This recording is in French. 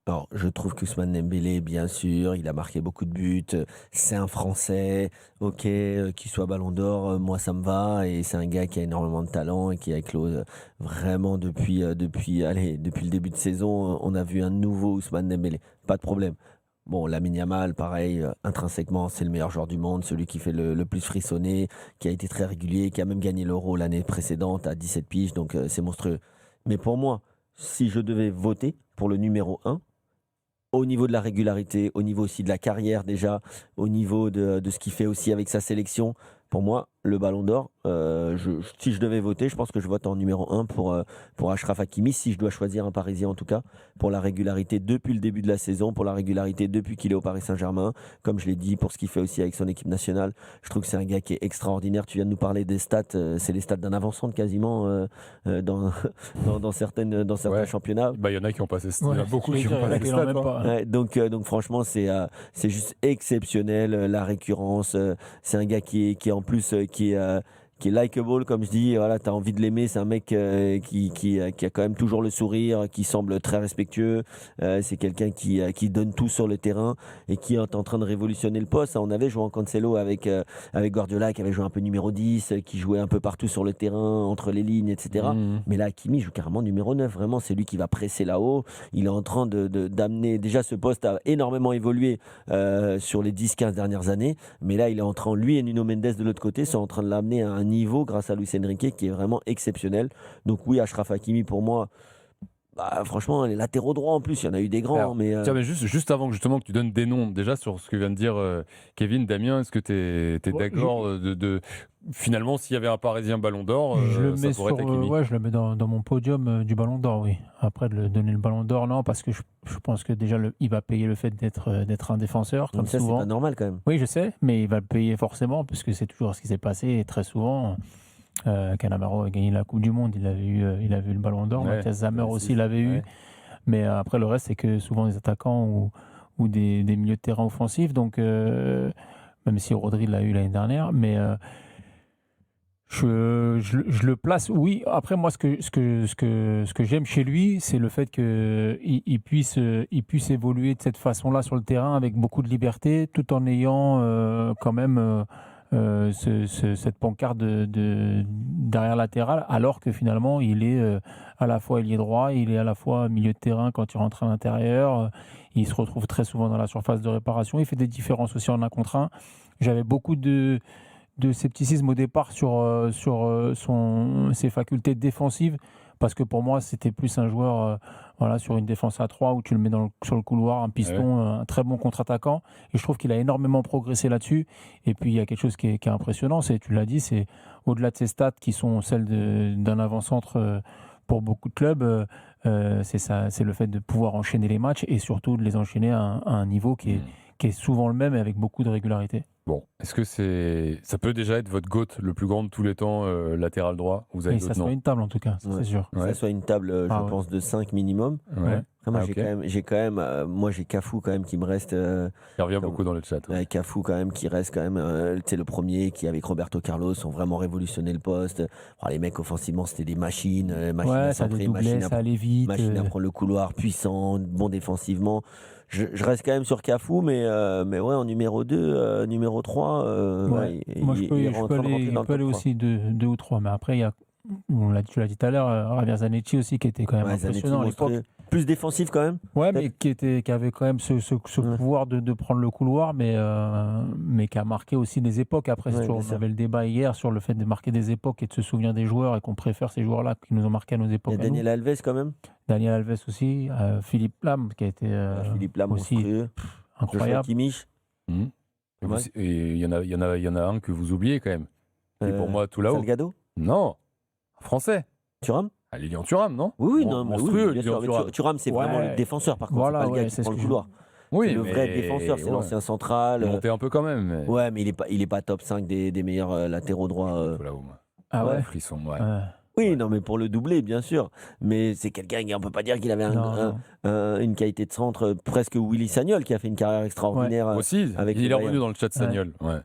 Alors, je trouve qu'Ousmane Dembélé, bien sûr, il a marqué beaucoup de buts, c'est un Français, OK, qu'il soit ballon d'or, moi ça me va et c'est un gars qui a énormément de talent et qui a éclos, vraiment depuis le début de saison, on a vu un nouveau Ousmane Dembélé, pas de problème. Bon, Lamine Yamal, pareil, intrinsèquement, c'est le meilleur joueur du monde, celui qui fait le plus frissonner, qui a été très régulier, qui a même gagné l'Euro l'année précédente à 17 piges, donc c'est monstrueux. Mais pour moi, si je devais voter pour le numéro un au niveau de la régularité, au niveau aussi de la carrière déjà, au niveau de ce qu'il fait aussi avec sa sélection. Pour moi, le ballon d'or, si je devais voter, je pense que je vote en numéro un pour Achraf Hakimi, si je dois choisir un Parisien en tout cas, pour la régularité depuis le début de la saison, pour la régularité depuis qu'il est au Paris Saint-Germain, comme je l'ai dit, pour ce qu'il fait aussi avec son équipe nationale. Je trouve que c'est un gars qui est extraordinaire. Tu viens de nous parler des stats, c'est les stats d'un avant-centre quasiment dans, dans certains Ouais. championnats. Bah, il y en a qui ont passé, il y en Ouais, a beaucoup je qui veux ont dire, il y en a passé qui ça, l'ont même quoi. pas. Ouais, donc franchement, c'est juste exceptionnel, la récurrence. C'est un gars qui est en plus qui est likable, comme je dis. Voilà, tu as envie de l'aimer. C'est un mec qui a quand même toujours le sourire, qui semble très respectueux. C'est quelqu'un qui donne tout sur le terrain et qui est en train de révolutionner le poste. On avait joué en Cancelo avec Guardiola, qui avait joué un peu numéro 10, qui jouait un peu partout sur le terrain, entre les lignes, etc. Mhm. Mais là, Hakimi joue carrément numéro 9. Vraiment, c'est lui qui va presser là-haut. Il est en train d'amener. Déjà, ce poste a énormément évolué sur les 10-15 dernières années. Mais là, il est en train, lui et Nuno Mendes de l'autre côté, sont en train de l'amener à un niveau grâce à Luis Enrique qui est vraiment exceptionnel. Donc, oui, Achraf Hakimi, pour moi, bah, franchement, les latéraux droits en plus, il y en a eu des grands, Alors, hein, mais tiens, mais juste avant que, justement que tu donnes des noms, déjà sur ce que vient de dire Kevin, Damien, est-ce que tu es Bon, d'accord finalement, s'il y avait un Parisien Ballon d'Or, je le ça mets pourrait être sur, Hakimi? ouais, je le mets dans mon podium du Ballon d'Or, oui. Après, de le donner le Ballon d'Or, non, parce que je pense que déjà, il va payer le fait d'être un défenseur, comme donc ça, c'est pas souvent. normal quand même. Oui, je sais, mais il va le payer forcément, parce que c'est toujours ce qui s'est passé. Et très souvent, Cannavaro a gagné la Coupe du Monde, il avait eu le Ballon d'Or. Ouais, Mathias Zamer aussi 2006. l'avait eu. ouais. Mais après, le reste, c'est que souvent des attaquants ou des milieux de terrain offensifs. Donc, même si Rodri l'a eu l'année dernière. Mais je le place, oui. Après, moi, ce que j'aime chez lui, c'est le fait qu'il puisse évoluer de cette façon-là sur le terrain avec beaucoup de liberté, tout en ayant quand même cette pancarte derrière latéral, alors que finalement, il est à la fois ailier droit, il est à la fois milieu de terrain quand il rentre à l'intérieur. Il se retrouve très souvent dans la surface de réparation. Il fait des différences aussi en un contre un. J'avais beaucoup de scepticisme au départ sur ses facultés défensives, parce que pour moi, c'était plus un joueur voilà, sur une défense à 3 où tu le mets sur le couloir, un Ouais. piston, un très bon contre-attaquant. Et je trouve qu'il a énormément progressé là-dessus. Et puis, il y a quelque chose qui est impressionnant, tu l'as dit, c'est au-delà de ses stats qui sont celles d'un avant-centre pour beaucoup de clubs, c'est le fait de pouvoir enchaîner les matchs et surtout de les enchaîner à un niveau Hmm. qui est souvent le même et avec beaucoup de régularité. Bon, est-ce que ça peut déjà être votre GOAT le plus grand de tous les temps, latéral droit? Vous avez Et ça d'autres soit noms? une table en tout cas, ça, Ouais. c'est sûr. Que ça soit une table, je Ah ouais. pense, de 5 minimum. Ouais. Après, moi, Ah, ok. moi, j'ai Cafou quand même qui me reste. Il revient Comme- beaucoup dans le chat. Ouais. Ouais, Cafu quand même qui reste quand même tu sais, le premier qui avec Roberto Carlos ont vraiment révolutionné le poste. Oh, les mecs offensivement c'était des machines, machines à Ouais, ça centrer, dédoublait, ça allait vite. machines à prendre le couloir, puissant, bon défensivement. Je reste quand même sur Cafu mais ouais en numéro 2 numéro 3 Ouais. ouais, Moi, il est je en peux train de aller, rentrer il dans le peut aller top 3. aussi deux ou trois. Mais après, il y a, tu l'as dit tout à l'heure, Javier Zanetti aussi, qui était quand même Ouais, Zanetti impressionnant à l'époque. monstrueux. Plus défensif quand même. Ouais, Peut-être. mais qui avait quand même ce Ouais, pouvoir de prendre le couloir, mais qui a marqué aussi des époques. Après, ouais, bien on sûr. avait le débat hier sur le fait de marquer des époques et de se souvenir des joueurs et qu'on préfère ces joueurs-là qui nous ont marqué à nos Il y époques a à nous. Daniel Alves quand même. Daniel Alves aussi, Philippe Lam, qui a été Philippe Lam aussi monstrueux. Joshua incroyable. Kimmich. Mhm. Pas mal. Et il y en a un que vous oubliez quand même. Qui est pour moi tout là-haut. Salgado. Non, français. Thuram. Ah, Lilian Thuram, non? Oui, oui, non, mais oui, Monstrueux, bien Lilian sûr. Mais Thuram. Thuram, c'est vraiment le Ouais, défenseur, par contre. voilà, C'est pas le gars ouais, qui c'est ce prend le que je. couloir. Oui, C'est le vrai mais défenseur, c'est ouais. l'ancien Il central. montait un peu quand même. Mais... Ouais, mais il est pas top 5 des meilleurs latéraux droits. Tout là-haut, moi. Ah Ouais. ouais? Frisson, ouais. Ouais. Oui, Ouais. non, mais pour le doubler, bien sûr. Mais c'est quelqu'un qui, on peut pas dire qu'il avait Non, non. une qualité de centre presque Willy Sagnol qui a fait une carrière extraordinaire Aussi, avec il le est revenu Bayern. dans le chat Ouais. Sagnol. Ouais.